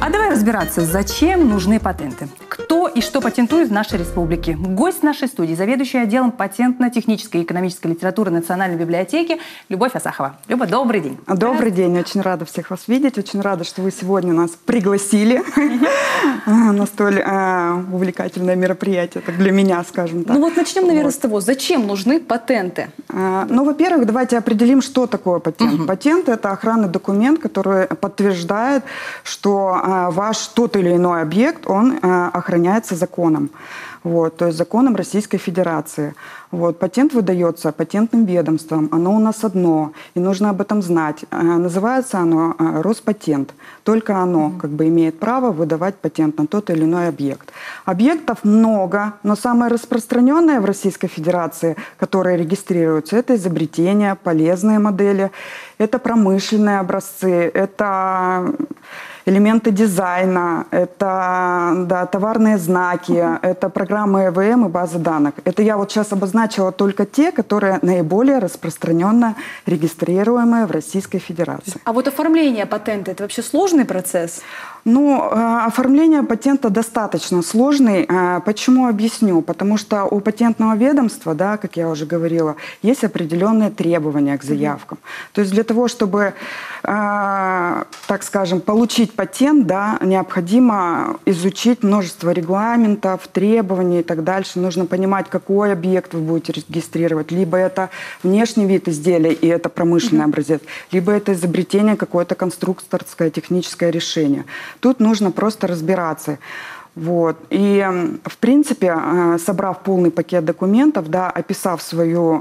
А давай разбираться, зачем нужны патенты. Кто и что патентует в нашей республике. Гость нашей студии, заведующий отделом патентно-технической и экономической литературы Национальной библиотеки Любовь Асахова. Люба, добрый день. Добрый день. Очень рада всех вас видеть. Очень рада, что вы сегодня нас пригласили на столь увлекательное мероприятие. Так для меня, скажем так. Ну вот начнем, наверное, с того, зачем нужны патенты? Ну, во-первых, давайте определим, что такое патент. Патент – это охранный документ, который подтверждает, что ваш тот или иной объект, он охраняется законом. Вот, то есть законом Российской Федерации. Вот, патент выдается патентным ведомством, оно у нас одно, и нужно об этом знать. Называется оно Роспатент. Только оно имеет право выдавать патент на тот или иной объект. Объектов много, но самое распространенное в Российской Федерации, которые регистрируются, это изобретения, полезные модели, это промышленные образцы, это элементы дизайна, это товарные знаки, это программы ЭВМ и базы данных. Это я вот сейчас обозначила только те, которые наиболее распространенно регистрируемые в Российской Федерации. А вот оформление патента – это вообще сложный процесс? Ну, оформление патента достаточно сложный. Почему объясню? Потому что у патентного ведомства, да, как я уже говорила, есть определенные требования к заявкам. То есть для того, чтобы, так скажем, получить патент, да, необходимо изучить множество регламентов, требований и так дальше. Нужно понимать, какой объект вы будете регистрировать. Либо это внешний вид изделия, и это промышленный образец, либо это изобретение, какое-то конструкторское, техническое решение. Тут нужно просто разбираться. Вот. И, в принципе, собрав полный пакет документов, да, описав свое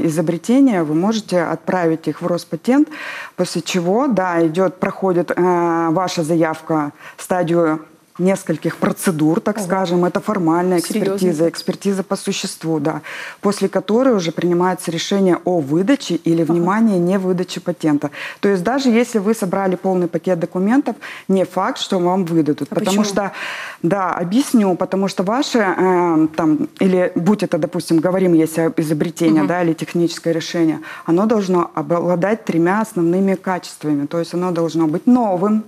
изобретение, вы можете отправить их в Роспатент, после чего, да, проходит ваша заявка стадию нескольких процедур, так скажем. Это формальная экспертиза, экспертиза по существу, да, после которой уже принимается решение о выдаче или, внимание, не выдаче патента. То есть даже если вы собрали полный пакет документов, не факт, что вам выдадут. Потому что, да, объясню, потому что ваше, или будь это, допустим, говорим, если изобретение, да, или техническое решение, оно должно обладать 3 основными качествами. То есть оно должно быть новым,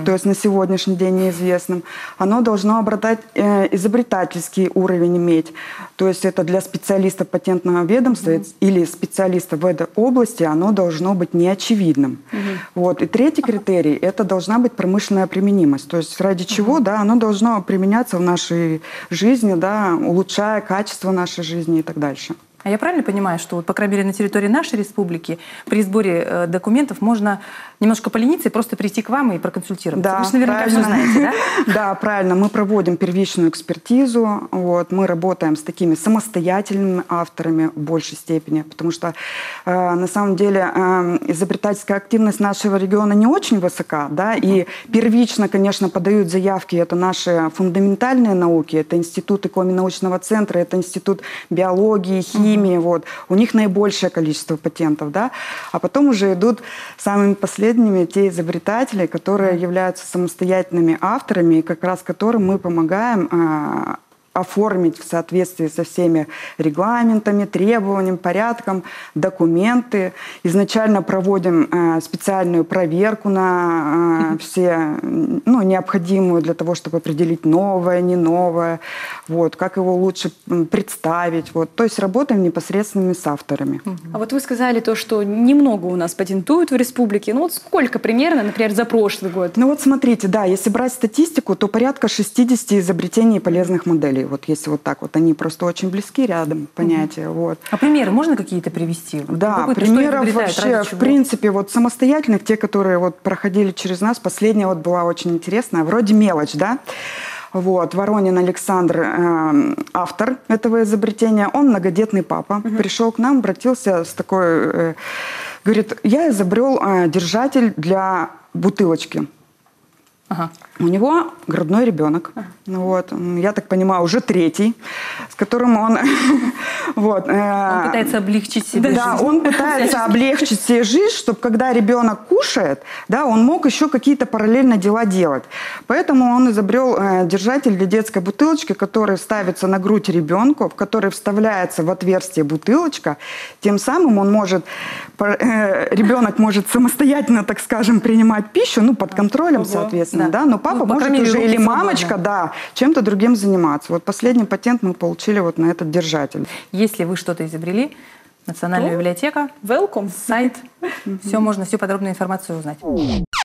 то есть на сегодняшний день неизвестным. Оно должно обладать изобретательский уровень иметь. То есть это для специалистов патентного ведомства или специалистов в этой области оно должно быть неочевидным. Вот. И третий критерий – это должна быть промышленная применимость. То есть ради чего, да, оно должно применяться в нашей жизни, да, улучшая качество нашей жизни и так дальше. А я правильно понимаю, что, по крайней мере, на территории нашей республики при сборе документов можно немножко полениться и просто прийти к вам и проконсультироваться? Да, вы же наверняка все знаете, да? Да, правильно. Мы проводим первичную экспертизу. Вот, мы работаем с такими самостоятельными авторами в большей степени, потому что на самом деле изобретательская активность нашего региона не очень высока, да, и первично, конечно, подают заявки. Это наши фундаментальные науки, это Институт ИКОМИ-научного центра, это Институт биологии, химии. Вот. У них наибольшее количество патентов, да? А потом уже идут самыми последними те изобретатели, которые являются самостоятельными авторами, и как раз которым мы помогаем оформить в соответствии со всеми регламентами, требованиями, порядком, документы. Изначально проводим специальную проверку на все, необходимую для того, чтобы определить новое, не новое, вот, как его лучше представить. Вот. То есть работаем непосредственно с авторами. А вот вы сказали то, что немного у нас патентуют в республике. Ну вот сколько примерно, например, за прошлый год? Ну вот смотрите, да, если брать статистику, то порядка 60 изобретений полезных моделей. Вот если вот так вот, они просто очень близки рядом, понятия. Вот. А примеры можно какие-то привести? Да, примеров вообще, в принципе, вот самостоятельных, те, которые вот проходили через нас, последняя вот была очень интересная, вроде «Мелочь», да? Вот, Воронин Александр, автор этого изобретения, он многодетный папа, пришел к нам, обратился с такой, говорит, я изобрел держатель для бутылочки. У него грудной ребенок, вот, я так понимаю, уже 3-й, с которым он... Он пытается облегчить себе жизнь. Да, он пытается облегчить себе жизнь, чтобы когда ребенок кушает, да, он мог еще какие-то параллельно дела делать. Поэтому он изобрел держатель для детской бутылочки, который ставится на грудь ребенку, в который вставляется в отверстие бутылочка. Тем самым ребенок может самостоятельно, так скажем, принимать пищу, ну, под контролем, соответственно, да. Но папа может уже или мамочка, да, чем-то другим заниматься. Вот последний патент мы получили вот на этот держатель. Если вы что-то изобрели, Национальная библиотека, welcome. сайт, все можно, всю подробную информацию узнать.